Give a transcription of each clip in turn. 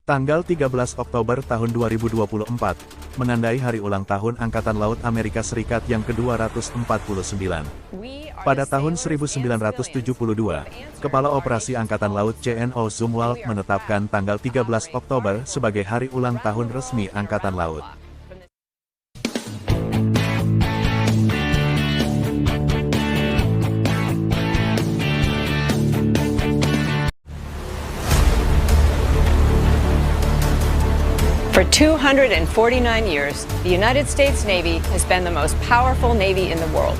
Tanggal 13 Oktober tahun 2024, menandai hari ulang tahun Angkatan Laut Amerika Serikat yang ke-249. Pada tahun 1972, Kepala Operasi Angkatan Laut Zumwalt menetapkan tanggal 13 Oktober sebagai hari ulang tahun resmi Angkatan Laut. For 249 years, the United States Navy has been the most powerful Navy in the world.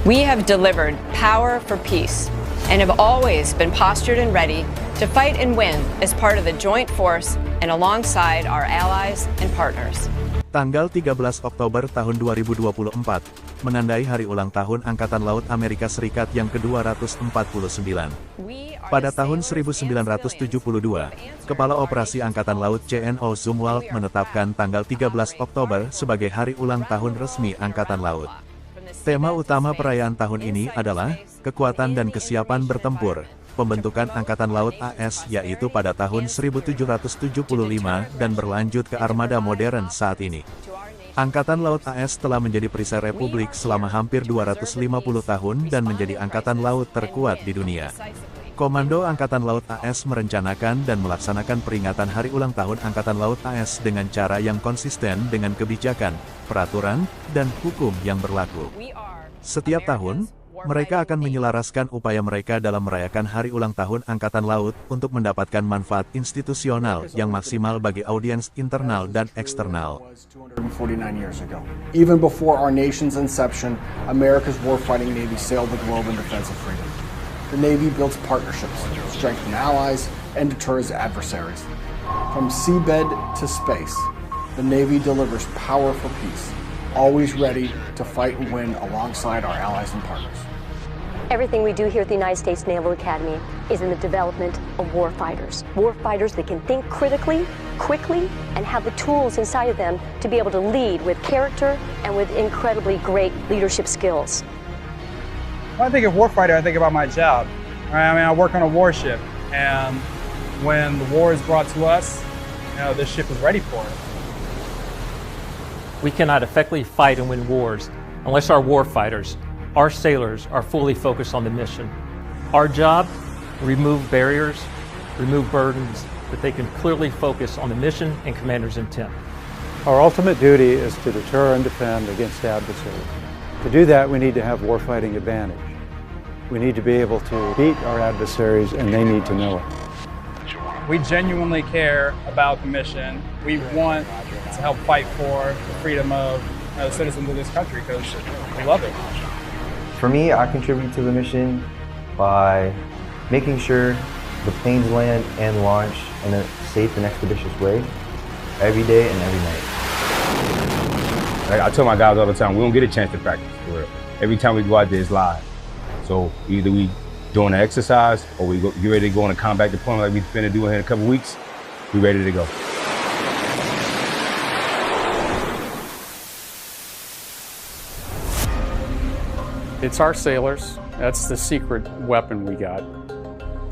We have delivered power for peace and have always been postured and ready to fight and win as part of the joint force and alongside our allies and partners. Tanggal 13 Oktober tahun 2024, menandai hari ulang tahun Angkatan Laut Amerika Serikat yang ke-249. Pada tahun 1972, Kepala Operasi Angkatan Laut Zumwalt menetapkan tanggal 13 Oktober sebagai hari ulang tahun resmi Angkatan Laut. Tema utama perayaan tahun ini adalah Kekuatan dan Kesiapan Bertempur, pembentukan Angkatan Laut A S, yaitu pada tahun 1775 dan berlanjut ke armada modern saat ini. Angkatan Laut A S telah menjadi perisai Republik selama hampir 250 tahun dan menjadi Angkatan Laut terkuat di dunia. Komando Angkatan Laut A S merencanakan dan melaksanakan peringatan Hari Ulang Tahun Angkatan Laut A S dengan cara yang konsisten dengan kebijakan, peraturan, dan hukum yang berlaku. Setiap tahun, mereka akan menyelaraskan upaya mereka dalam merayakan Hari Ulang Tahun Angkatan Laut untuk mendapatkan manfaat institusional yang maksimal bagi audiens internal dan eksternal. 249 years ago. Even before our nation's inception, America's warfighting Navy sailed the globe in defense of freedom. The Navy builds partnerships, strengthens allies, and deters adversaries. From seabed to space, the Navy delivers power for peace, always ready to fight and win alongside our allies and partners. Everything we do here at the United States Naval Academy is in the development of warfighters. Warfighters that can think critically, quickly, and have the tools inside of them to be able to lead with character and with incredibly great leadership skills. When I think of warfighter, I think about my job. I work on a warship, and when the war is brought to us, this ship is ready for it. We cannot effectively fight and win wars unless our warfighters, our sailors, are fully focused on the mission. Our job, remove barriers, remove burdens, that they can clearly focus on the mission and commander's intent. Our ultimate duty is to deter and defend against adversaries. To do that, we need to have warfighting advantage. We need to be able to beat our adversaries, and they need to know it. We genuinely care about the mission. We want to help fight for the freedom of the citizens of this country because we love it. For me, I contribute to the mission by making sure the planes land and launch in a safe and expeditious way every day and every night. I tell my guys all the time, we don't get a chance to practice, for real. Every time we go out there, it's live. So either we doing an exercise or we get ready to go on a combat deployment like we're finna do in a couple weeks, we ready to go. It's our sailors. That's the secret weapon we got.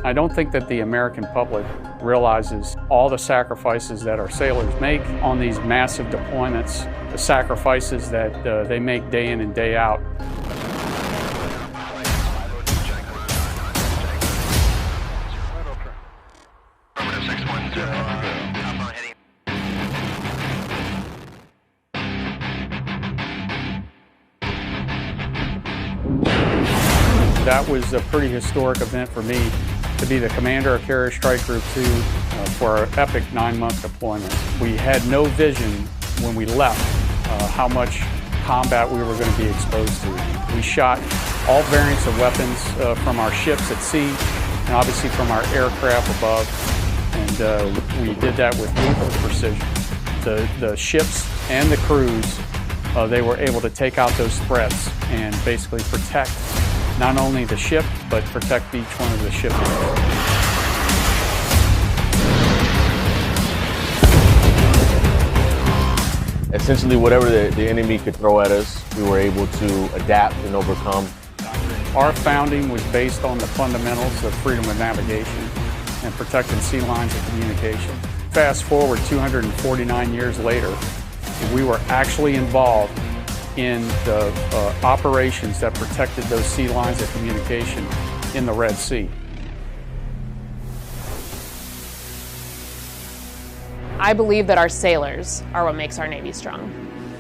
I don't think that the American public realizes all the sacrifices that our sailors make on these massive deployments, the sacrifices that they make day in and day out. That was a pretty historic event for me to be the commander of Carrier Strike Group 2 for our epic 9-month deployment. We had no vision when we left how much combat we were going to be exposed to. We shot all variants of weapons from our ships at sea and obviously from our aircraft above, and we did that with lethal precision. The ships and the crews, they were able to take out those threats and basically protect not only the ship, but protect each one of the ships. Essentially, whatever the enemy could throw at us, we were able to adapt and overcome. Our founding was based on the fundamentals of freedom of navigation and protecting sea lines of communication. fast forward 249 years later, we were actually involved in the operations that protected those sea lines of communication in the Red Sea. I believe that our sailors are what makes our Navy strong.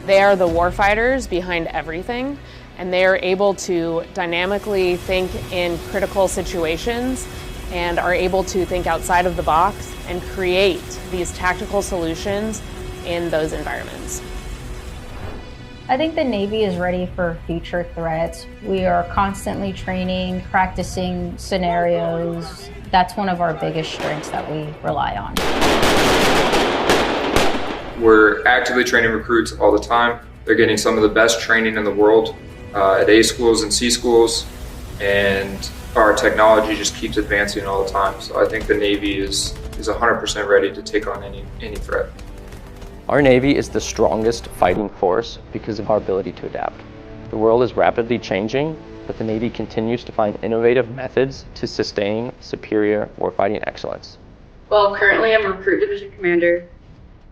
They are the warfighters behind everything, and they are able to dynamically think in critical situations and are able to think outside of the box and create these tactical solutions in those environments. I think the Navy is ready for future threats. We are constantly training, practicing scenarios. That's one of our biggest strengths that we rely on. We're actively training recruits all the time. They're getting some of the best training in the world at A schools and C schools, and our technology just keeps advancing all the time. So I think the Navy is 100% ready to take on any threat. Our Navy is the strongest fighting force because of our ability to adapt. The world is rapidly changing, but the Navy continues to find innovative methods to sustain superior warfighting excellence. Well, currently I'm a recruit division commander,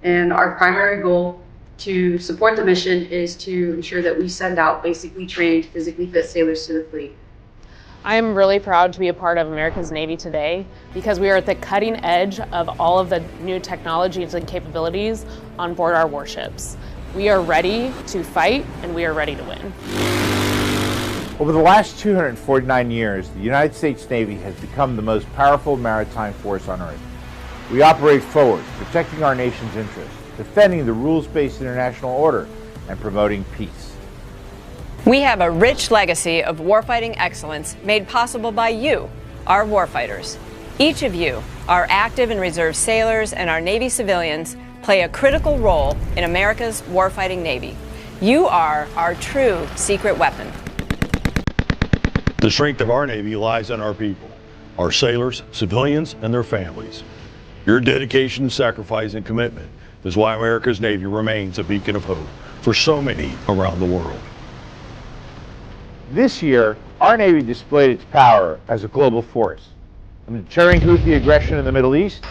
and our primary goal to support the mission is to ensure that we send out basically trained, physically fit sailors to the fleet. I am really proud to be a part of America's Navy today because we are at the cutting edge of all of the new technologies and capabilities on board our warships. We are ready to fight, and we are ready to win. Over the last 249 years, the United States Navy has become the most powerful maritime force on Earth. We operate forward, protecting our nation's interests, defending the rules-based international order, and promoting peace. We have a rich legacy of warfighting excellence made possible by you, our warfighters. Each of you, our active and reserve sailors and our Navy civilians, play a critical role in America's warfighting Navy. You are our true secret weapon. The strength of our Navy lies in our people, our sailors, civilians, and their families. Your dedication, sacrifice, and commitment is why America's Navy remains a beacon of hope for so many around the world. This year, our Navy displayed its power as a global force, from deterring Houthi aggression in the Middle East,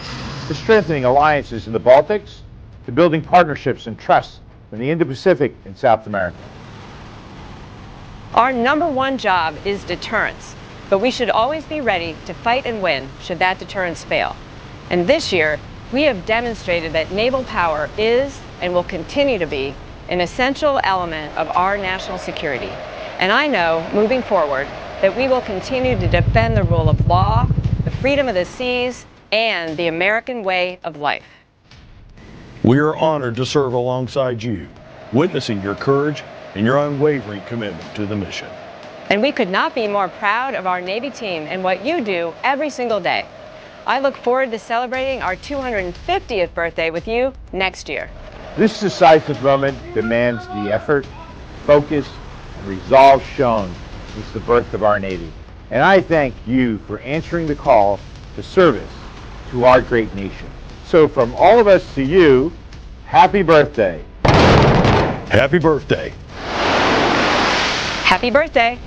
to strengthening alliances in the Baltics, to building partnerships and trust in the Indo-Pacific and South America. Our number one job is deterrence, but we should always be ready to fight and win should that deterrence fail. And this year, we have demonstrated that naval power is and will continue to be an essential element of our national security. And I know, moving forward, that we will continue to defend the rule of law, the freedom of the seas, and the American way of life. We are honored to serve alongside you, witnessing your courage and your unwavering commitment to the mission. And we could not be more proud of our Navy team and what you do every single day. I look forward to celebrating our 250th birthday with you next year. This decisive moment demands the effort, focus, and resolve shown since the birth of our Navy. And I thank you for answering the call to service to our great nation. So from all of us to you, happy birthday. Happy birthday. Happy birthday.